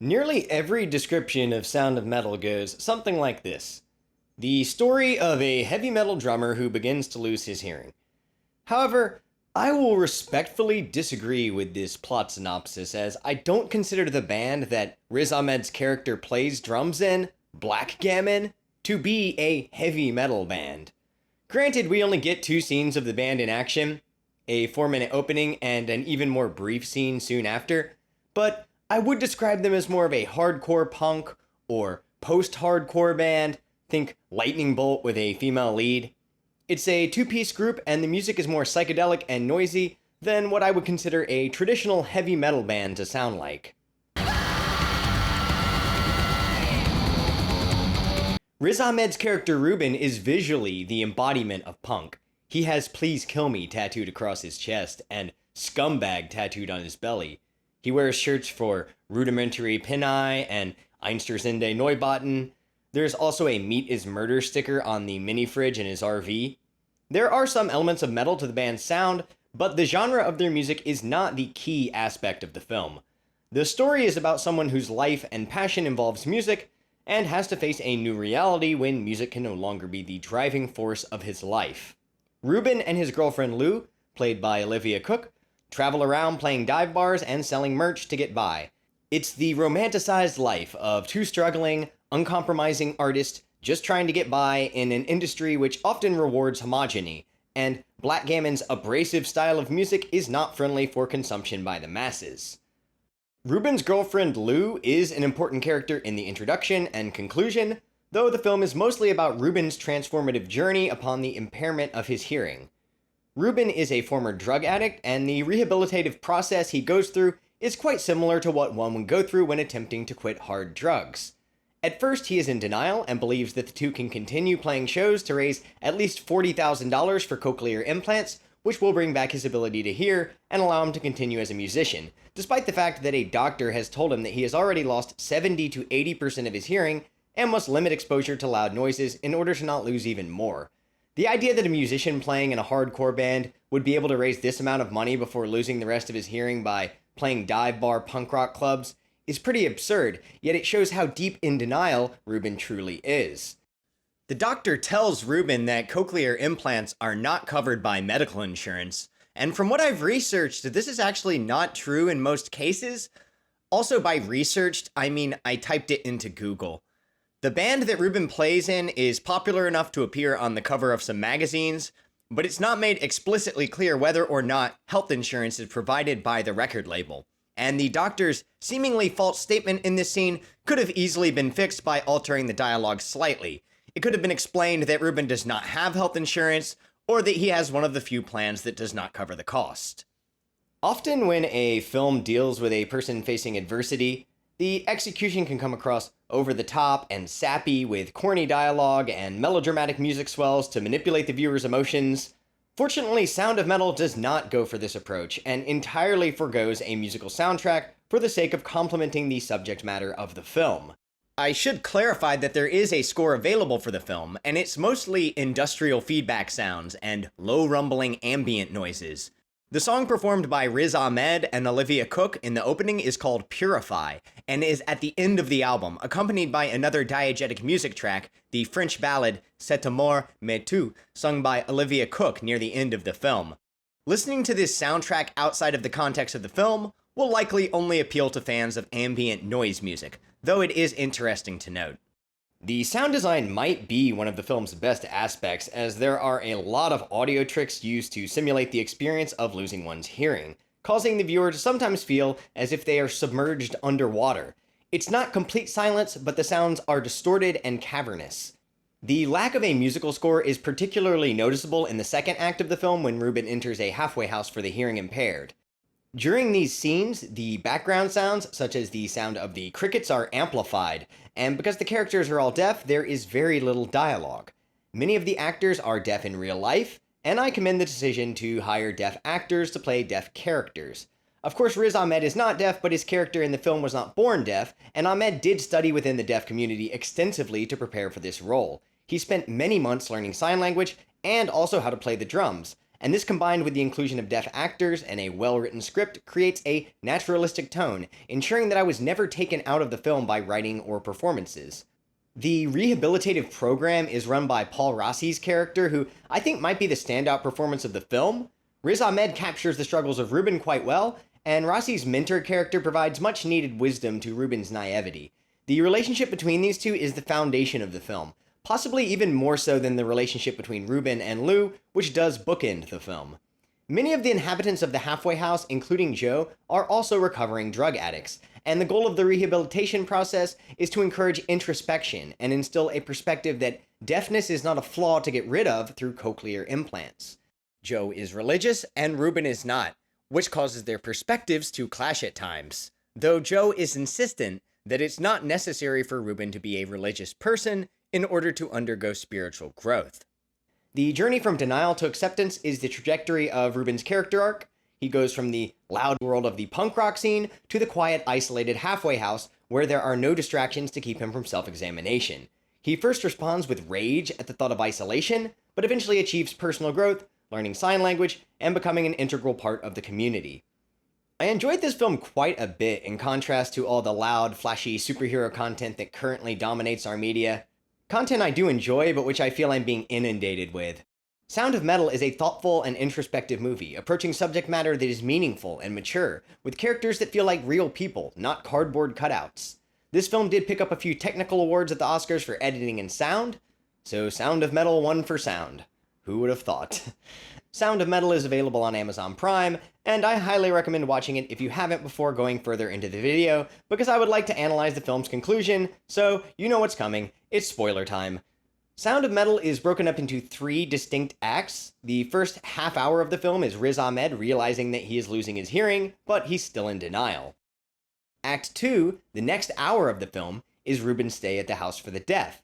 Nearly every description of Sound of Metal goes something like this: the story of a heavy metal drummer who begins to lose his hearing. However, I will respectfully disagree with this plot synopsis, as I don't consider the band that Riz Ahmed's character plays drums in, Blackgammon, to be a heavy metal band. Granted, we only get two scenes of the band in action, a 4-minute opening and an even more brief scene soon after, but I would describe them as more of a hardcore punk or post-hardcore band. Think Lightning Bolt with a female lead. It's a two-piece group, and the music is more psychedelic and noisy than what I would consider a traditional heavy metal band to sound like. Riz Ahmed's character Ruben is visually the embodiment of punk. He has "Please Kill Me" tattooed across his chest and "Scumbag" tattooed on his belly. He wears shirts for Rudimentary Pinai and Einstürzende Neubauten. There's also a "Meat is Murder" sticker on the mini fridge in his RV. There are some elements of metal to the band's sound, but the genre of their music is not the key aspect of the film. The story is about someone whose life and passion involves music, and has to face a new reality when music can no longer be the driving force of his life. Ruben and his girlfriend Lou, played by Olivia Cooke, travel around playing dive bars and selling merch to get by. It's the romanticized life of two struggling, uncompromising artists just trying to get by in an industry which often rewards homogeny, and Blackgammon's abrasive style of music is not friendly for consumption by the masses. Ruben's girlfriend Lou is an important character in the introduction and conclusion, though the film is mostly about Ruben's transformative journey upon the impairment of his hearing. Ruben is a former drug addict, and the rehabilitative process he goes through is quite similar to what one would go through when attempting to quit hard drugs. At first, he is in denial and believes that the two can continue playing shows to raise at least $40,000 for cochlear implants, which will bring back his ability to hear and allow him to continue as a musician, despite the fact that a doctor has told him that he has already lost 70 to 80% of his hearing and must limit exposure to loud noises in order to not lose even more. The idea that a musician playing in a hardcore band would be able to raise this amount of money before losing the rest of his hearing by playing dive bar punk rock clubs is pretty absurd, yet it shows how deep in denial Ruben truly is. The doctor tells Ruben that cochlear implants are not covered by medical insurance, and from what I've researched, this is actually not true in most cases. Also, by researched, I mean I typed it into Google. The band that Ruben plays in is popular enough to appear on the cover of some magazines, but it's not made explicitly clear whether or not health insurance is provided by the record label. And the doctor's seemingly false statement in this scene could have easily been fixed by altering the dialogue slightly. It could have been explained that Ruben does not have health insurance, or that he has one of the few plans that does not cover the cost. Often when a film deals with a person facing adversity, the execution can come across over the top and sappy with corny dialogue and melodramatic music swells to manipulate the viewer's emotions. Fortunately, Sound of Metal does not go for this approach and entirely forgoes a musical soundtrack for the sake of complementing the subject matter of the film. I should clarify that there is a score available for the film, and it's mostly industrial feedback sounds and low rumbling ambient noises. The song performed by Riz Ahmed and Olivia Cooke in the opening is called Purify, and is at the end of the album, accompanied by another diegetic music track, the French ballad C'est amour mais tu, sung by Olivia Cooke near the end of the film. Listening to this soundtrack outside of the context of the film will likely only appeal to fans of ambient noise music, though it is interesting to note. The sound design might be one of the film's best aspects, as there are a lot of audio tricks used to simulate the experience of losing one's hearing, causing the viewer to sometimes feel as if they are submerged underwater. It's not complete silence, but the sounds are distorted and cavernous. The lack of a musical score is particularly noticeable in the second act of the film when Ruben enters a halfway house for the hearing impaired. During these scenes, the background sounds, such as the sound of the crickets, are amplified, and because the characters are all deaf, there is very little dialogue. Many of the actors are deaf in real life, and I commend the decision to hire deaf actors to play deaf characters. Of course, Riz Ahmed is not deaf, but his character in the film was not born deaf, and Ahmed did study within the deaf community extensively to prepare for this role. He spent many months learning sign language, and also how to play the drums, and this combined with the inclusion of deaf actors and a well-written script creates a naturalistic tone, ensuring that I was never taken out of the film by writing or performances. The rehabilitative program is run by Paul Raci's character, who I think might be the standout performance of the film. Riz Ahmed captures the struggles of Ruben quite well, and Raci's mentor character provides much needed wisdom to Ruben's naivety. The relationship between these two is the foundation of the film, possibly even more so than the relationship between Ruben and Lou, which does bookend the film. Many of the inhabitants of the halfway house, including Joe, are also recovering drug addicts, and the goal of the rehabilitation process is to encourage introspection and instill a perspective that deafness is not a flaw to get rid of through cochlear implants. Joe is religious and Ruben is not, which causes their perspectives to clash at times, though Joe is insistent that it's not necessary for Ruben to be a religious person in order to undergo spiritual growth. The journey from denial to acceptance is the trajectory of Ruben's character arc. He goes from the loud world of the punk rock scene to the quiet, isolated halfway house where there are no distractions to keep him from self-examination. He first responds with rage at the thought of isolation, but eventually achieves personal growth, learning sign language, and becoming an integral part of the community. I enjoyed this film quite a bit in contrast to all the loud, flashy superhero content that currently dominates our media. Content I do enjoy, but which I feel I'm being inundated with. Sound of Metal is a thoughtful and introspective movie, approaching subject matter that is meaningful and mature, with characters that feel like real people, not cardboard cutouts. This film did pick up a few technical awards at the Oscars for editing and sound, so Sound of Metal won for sound. Who would have thought? Sound of Metal is available on Amazon Prime, and I highly recommend watching it if you haven't before going further into the video, because I would like to analyze the film's conclusion, so you know what's coming. It's spoiler time. Sound of Metal is broken up into 3 distinct acts. The first half hour of the film is Riz Ahmed realizing that he is losing his hearing, but he's still in denial. Act 2, the next hour of the film, is Ruben's stay at the house for the deaf.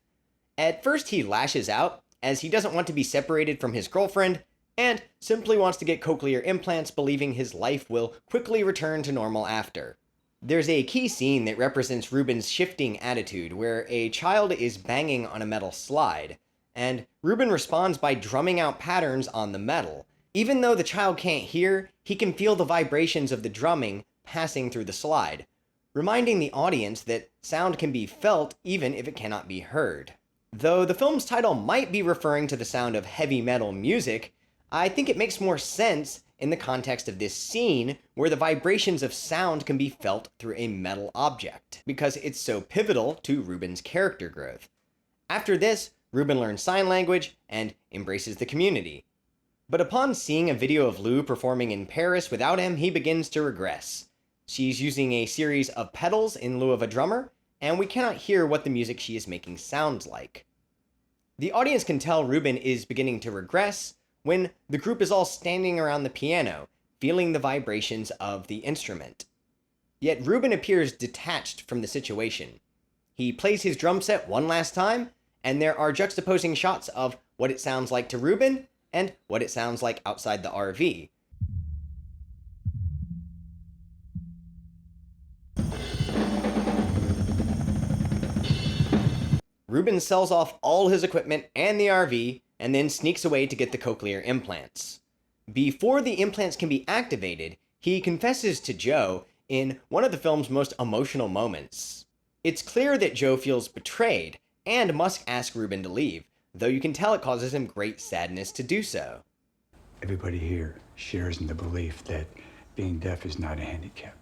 At first he lashes out, as he doesn't want to be separated from his girlfriend, and simply wants to get cochlear implants, believing his life will quickly return to normal after. There's a key scene that represents Ruben's shifting attitude, where a child is banging on a metal slide, and Ruben responds by drumming out patterns on the metal. Even though the child can't hear, he can feel the vibrations of the drumming passing through the slide, reminding the audience that sound can be felt even if it cannot be heard. Though the film's title might be referring to the sound of heavy metal music, I think it makes more sense in the context of this scene where the vibrations of sound can be felt through a metal object, because it's so pivotal to Ruben's character growth. After this, Ruben learns sign language and embraces the community. But upon seeing a video of Lou performing in Paris without him, he begins to regress. She's using a series of pedals in lieu of a drummer, and we cannot hear what the music she is making sounds like. The audience can tell Ruben is beginning to regress when the group is all standing around the piano, feeling the vibrations of the instrument. Yet Ruben appears detached from the situation. He plays his drum set one last time, and there are juxtaposing shots of what it sounds like to Ruben and what it sounds like outside the RV. Ruben sells off all his equipment and the RV, and then sneaks away to get the cochlear implants. Before the implants can be activated, he confesses to Joe in one of the film's most emotional moments. It's clear that Joe feels betrayed and must ask Ruben to leave, though you can tell it causes him great sadness to do so. Everybody here shares in the belief that being deaf is not a handicap,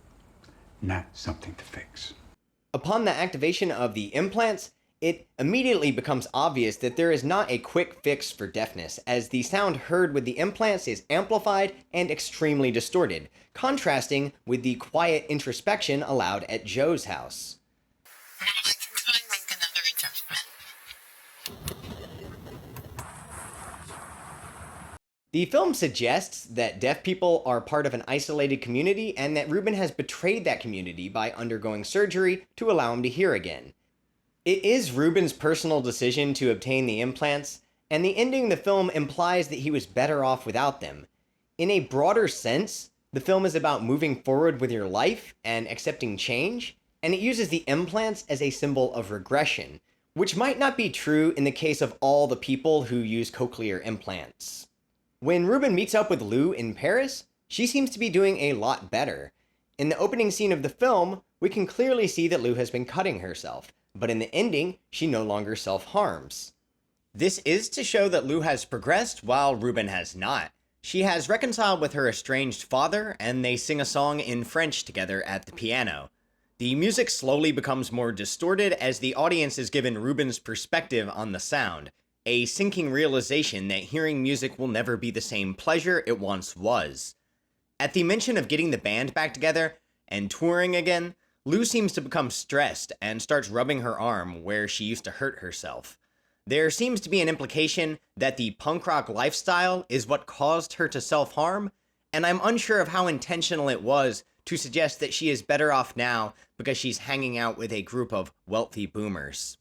not something to fix. Upon the activation of the implants, it immediately becomes obvious that there is not a quick fix for deafness, as the sound heard with the implants is amplified and extremely distorted, contrasting with the quiet introspection allowed at Joe's house. I can try and make another adjustment. The film suggests that deaf people are part of an isolated community and that Ruben has betrayed that community by undergoing surgery to allow him to hear again. It is Ruben's personal decision to obtain the implants, and the ending of the film implies that he was better off without them. In a broader sense, the film is about moving forward with your life and accepting change, and it uses the implants as a symbol of regression, which might not be true in the case of all the people who use cochlear implants. When Ruben meets up with Lou in Paris, she seems to be doing a lot better. In the opening scene of the film, we can clearly see that Lou has been cutting herself, but in the ending, she no longer self-harms. This is to show that Lou has progressed while Ruben has not. She has reconciled with her estranged father, and they sing a song in French together at the piano. The music slowly becomes more distorted as the audience is given Ruben's perspective on the sound, a sinking realization that hearing music will never be the same pleasure it once was. At the mention of getting the band back together and touring again, Lou seems to become stressed and starts rubbing her arm where she used to hurt herself. There seems to be an implication that the punk rock lifestyle is what caused her to self-harm, and I'm unsure of how intentional it was to suggest that she is better off now because she's hanging out with a group of wealthy boomers.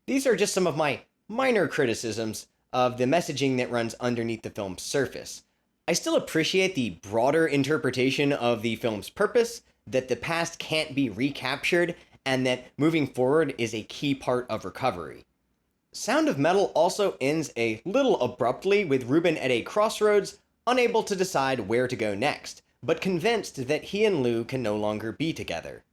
These are just some of my minor criticisms of the messaging that runs underneath the film's surface. I still appreciate the broader interpretation of the film's purpose, that the past can't be recaptured, and that moving forward is a key part of recovery. Sound of Metal also ends a little abruptly with Ruben at a crossroads, unable to decide where to go next, but convinced that he and Lou can no longer be together.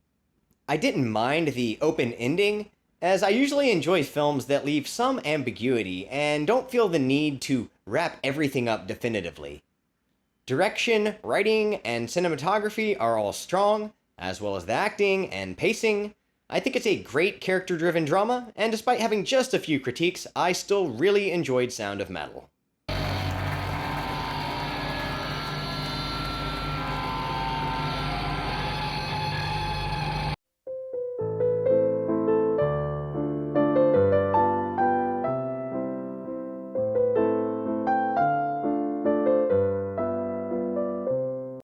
I didn't mind the open ending, as I usually enjoy films that leave some ambiguity and don't feel the need to wrap everything up definitively. Direction, writing, and cinematography are all strong, as well as the acting and pacing. I think it's a great character-driven drama, and despite having just a few critiques, I still really enjoyed Sound of Metal.